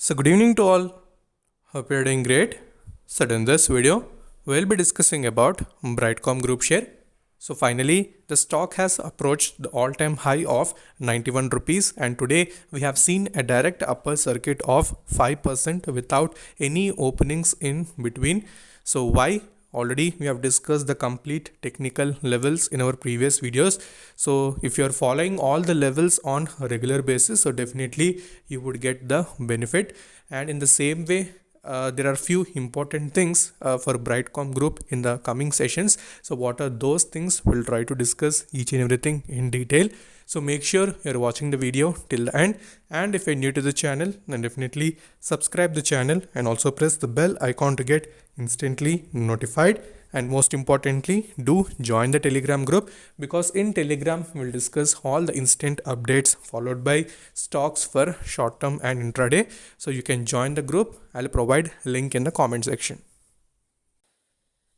So good evening to all. Hope you're doing great. So in this video, we'll be discussing about Brightcom Group share. So finally, the stock has approached the all-time high of 91 rupees, and today we have seen a direct upper circuit of 5% without any openings in between. So why? Already we have discussed the complete technical levels in our previous videos. So if you are following all the levels on a regular basis, so definitely you would get the benefit. And in the same way, there are few important things for Brightcom Group in the coming sessions. So what are those things? We'll try to discuss each and everything in detail. So make sure you're watching the video till the end, and if you're new to the channel, then definitely subscribe the channel and also press the bell icon to get instantly notified. And most importantly, do join the Telegram group, because in Telegram we'll discuss all the instant updates followed by stocks for short term and intraday. So you can join the group. I'll provide link in the comment section.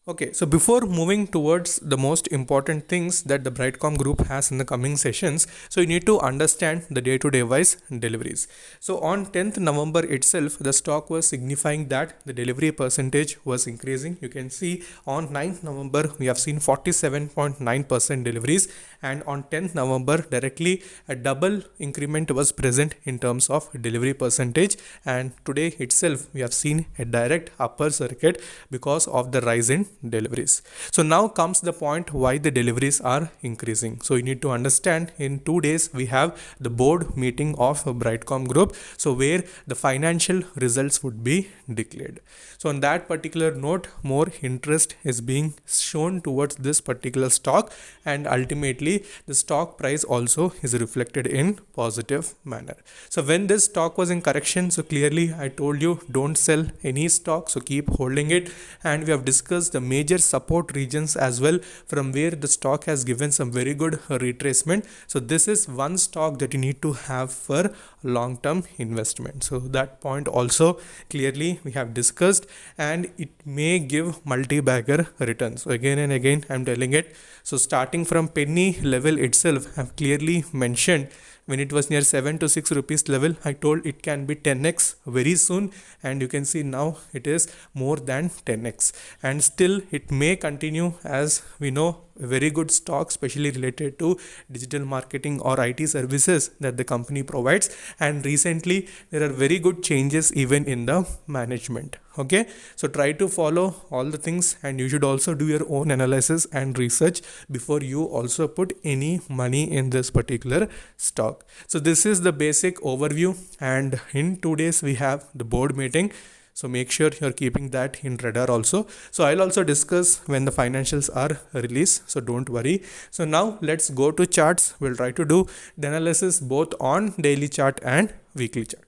Okay, so before moving towards the most important things that the Brightcom Group has in the coming sessions, so you need to understand the day-to-day wise deliveries. So on 10th November itself, the stock was signifying that the delivery percentage was increasing. You can see on 9th November, we have seen 47.9% deliveries, and on 10th November, directly a double increment was present in terms of delivery percentage, and today itself, we have seen a direct upper circuit because of the rise in deliveries. So now comes the point why the deliveries are increasing. So you need to understand, in 2 days we have the board meeting of Brightcom Group, so where the financial results would be declared. So on that particular note, more interest is being shown towards this particular stock, and ultimately the stock price also is reflected in positive manner. So when this stock was in correction, so clearly I told you don't sell any stock, so keep holding it, and we have discussed the major support regions as well, from where the stock has given some very good retracement. So this is one stock that you need to have for long term investment. So that point also clearly we have discussed, and it may give multi-bagger returns. So again and again I'm telling it. So starting from penny level itself, I have clearly mentioned, when it was near 7 to 6 rupees level, I told it can be 10x very soon, and you can see now it is more than 10x, and still it may continue, as we know a very good stock, especially related to digital marketing or IT services that the company provides. And recently there are very good changes even in the management. Okay, so try to follow all the things, and you should also do your own analysis and research before you also put any money in this particular stock. So this is the basic overview, and in 2 days we have the board meeting. So make sure you're keeping that in radar also. So I'll also discuss when the financials are released, so don't worry. So now let's go to charts. We'll try to do the analysis both on daily chart and weekly chart.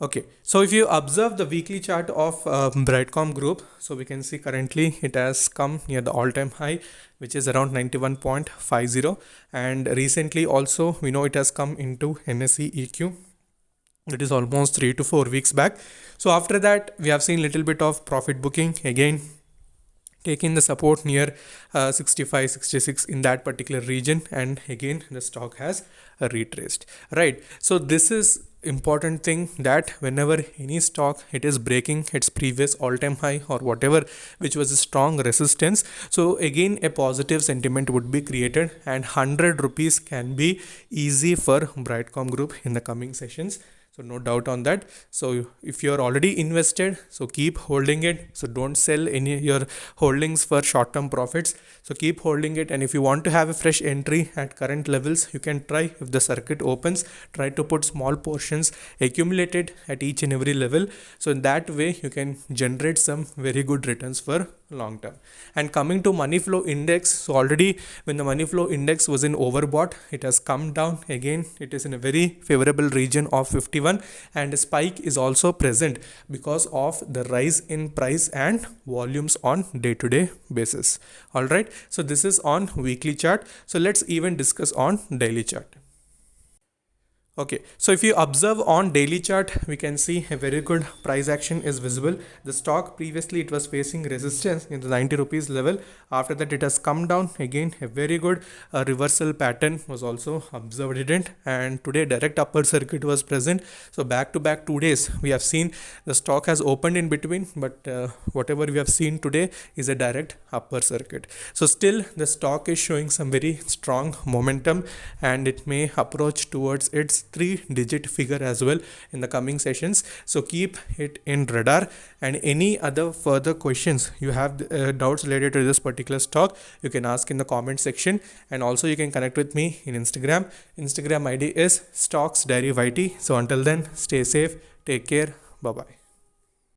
Okay, so if you observe the weekly chart of Brightcom Group, so we can see currently it has come near the all-time high, which is around 91.50, and recently also we know it has come into NSE EQ. It is almost 3 to 4 weeks back. So after that, we have seen little bit of profit booking, again taking the support near 65, 66 in that particular region, and again the stock has retraced, right? So this is important thing, that whenever any stock it is breaking its previous all-time high or whatever, which was a strong resistance, so again a positive sentiment would be created, and 100 rupees can be easy for Brightcom Group in the coming sessions. So no doubt on that. So if you're already invested, so keep holding it. So don't sell any your holdings for short-term profits. So keep holding it. And if you want to have a fresh entry at current levels, you can try, if the circuit opens, try to put small portions accumulated at each and every level. So in that way, you can generate some very good returns for long term. And coming to money flow index, so already when the money flow index was in overbought, it has come down again. It is in a very favorable region of 51, and a spike is also present because of the rise in price and volumes on day-to-day basis. All right, so this is on weekly chart. So let's even discuss on daily chart. Okay, so if you observe on daily chart, we can see a very good price action is visible. The stock previously it was facing resistance in the 90 rupees level. After that, it has come down again. A very good reversal pattern was also observed in it, and today direct upper circuit was present. So back to back 2 days, we have seen the stock has opened in between, but whatever we have seen today is a direct upper circuit. So still the stock is showing some very strong momentum, and it may approach towards its 3-digit figure as well in the coming sessions. So keep it in radar, and any other further questions you have doubts related to this particular stock, you can ask in the comment section, and also you can connect with me in Instagram ID is stocks diary YT. So until then, stay safe, take care, bye bye.